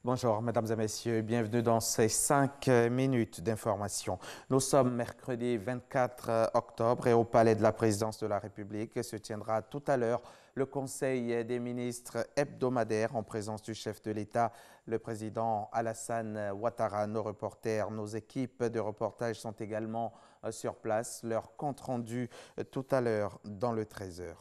Bonjour, mesdames et messieurs, bienvenue dans ces 5 minutes d'information. Nous sommes mercredi 24 octobre et au Palais de la Présidence de la République se tiendra tout à l'heure le Conseil des ministres hebdomadaire en présence du chef de l'État, le président Alassane Ouattara. Nos reporters, nos équipes de reportage sont également sur place. Leur compte rendu tout à l'heure dans le 13h.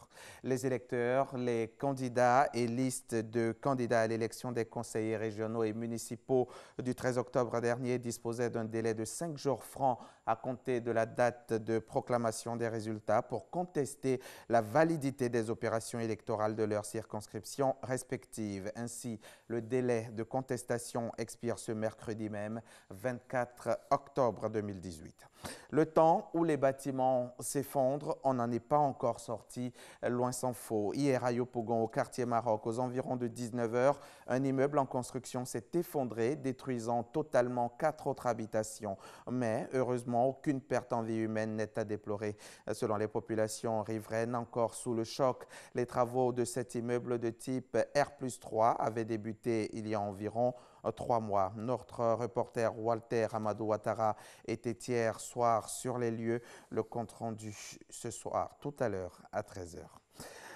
Les électeurs, les candidats et listes de candidats à l'élection des conseillers régionaux et municipaux du 13 octobre dernier disposaient d'un délai de 5 jours francs à compter de la date de proclamation des résultats pour contester la validité des opérations électorales de leurs circonscriptions respectives. Ainsi, le délai de contestation expire ce mercredi même, 24 octobre 2018. Le temps où les bâtiments s'effondrent, on n'en est pas encore sorti, loin s'en faut. Hier à Yopougon, au quartier Maroc, aux environs de 19 h, un immeuble en construction s'est effondré, détruisant totalement 4 autres habitations. Mais heureusement, aucune perte en vie humaine n'est à déplorer. Selon les populations riveraines, encore sous le choc, les travaux de cet immeuble de type R+3 avaient débuté il y a environ 3 mois. Notre reporter Walter Amadou Ouattara était hier soir sur les lieux. Le compte rendu ce soir, tout à l'heure, à 13 h.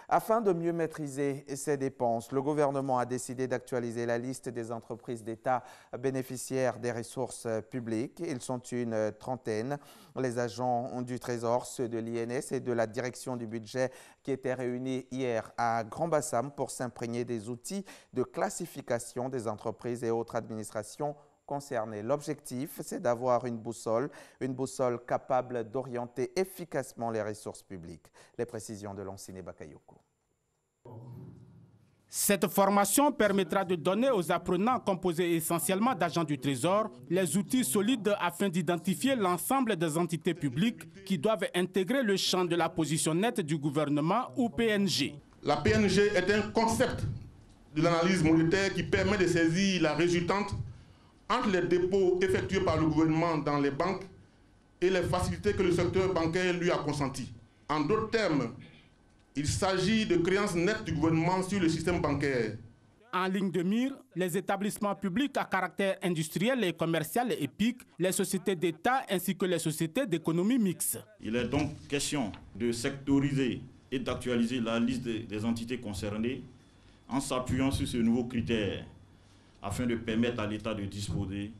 Afin de mieux maîtriser ses dépenses, le gouvernement a décidé d'actualiser la liste des entreprises d'État bénéficiaires des ressources publiques. Ils sont une trentaine. Les agents du Trésor, ceux de l'INS et de la direction du budget qui étaient réunis hier à Grand-Bassam pour s'imprégner des outils de classification des entreprises et autres administrations concernés. L'objectif, c'est d'avoir une boussole capable d'orienter efficacement les ressources publiques. Les précisions de Lanciné Bakayoko. Cette formation permettra de donner aux apprenants composés essentiellement d'agents du Trésor les outils solides afin d'identifier l'ensemble des entités publiques qui doivent intégrer le champ de la position nette du gouvernement ou PNG. La PNG est un concept de l'analyse monétaire qui permet de saisir la résultante entre les dépôts effectués par le gouvernement dans les banques et les facilités que le secteur bancaire lui a consenties. En d'autres termes, il s'agit de créances nettes du gouvernement sur le système bancaire. En ligne de mire, les établissements publics à caractère industriel et commercial et EPIC, les sociétés d'État ainsi que les sociétés d'économie mixte. Il est donc question de sectoriser et d'actualiser la liste des entités concernées en s'appuyant sur ce nouveau critère afin de permettre à l'État de disposer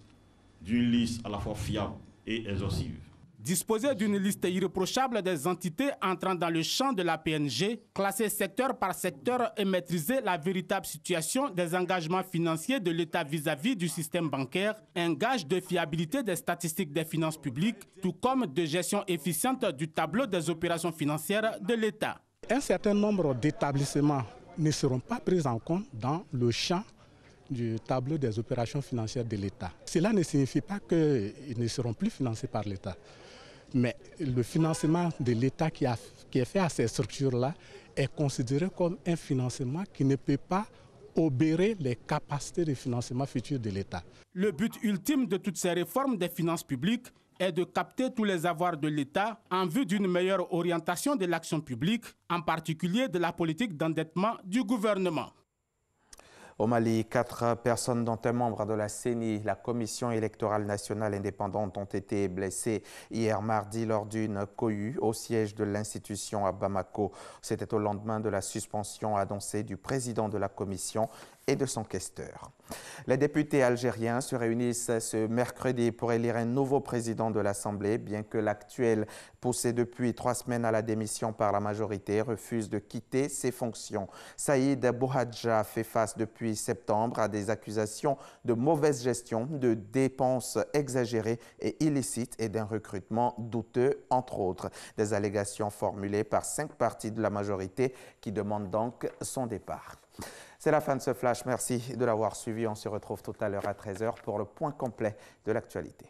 d'une liste à la fois fiable et exhaustive. Disposer d'une liste irréprochable des entités entrant dans le champ de la PNG, classer secteur par secteur et maîtriser la véritable situation des engagements financiers de l'État vis-à-vis du système bancaire, un gage de fiabilité des statistiques des finances publiques, tout comme de gestion efficiente du tableau des opérations financières de l'État. Un certain nombre d'établissements ne seront pas pris en compte dans le champ du tableau des opérations financières de l'État. Cela ne signifie pas qu'ils ne seront plus financés par l'État. Mais le financement de l'État qui est fait à ces structures-là est considéré comme un financement qui ne peut pas obérer les capacités de financement futures de l'État. Le but ultime de toutes ces réformes des finances publiques est de capter tous les avoirs de l'État en vue d'une meilleure orientation de l'action publique, en particulier de la politique d'endettement du gouvernement. Au Mali, 4 personnes dont un membre de la CENI, la Commission électorale nationale indépendante, ont été blessées hier mardi lors d'une cohue au siège de l'institution à Bamako. C'était au lendemain de la suspension annoncée du président de la commission et de son questeur. Les députés algériens se réunissent ce mercredi pour élire un nouveau président de l'Assemblée, bien que l'actuel, poussé depuis 3 semaines à la démission par la majorité, refuse de quitter ses fonctions. Saïd Bouhadja fait face depuis septembre à des accusations de mauvaise gestion, de dépenses exagérées et illicites et d'un recrutement douteux, entre autres. Des allégations formulées par 5 partis de la majorité qui demandent donc son départ. C'est la fin de ce flash. Merci de l'avoir suivi. On se retrouve tout à l'heure à 13 h pour le point complet de l'actualité.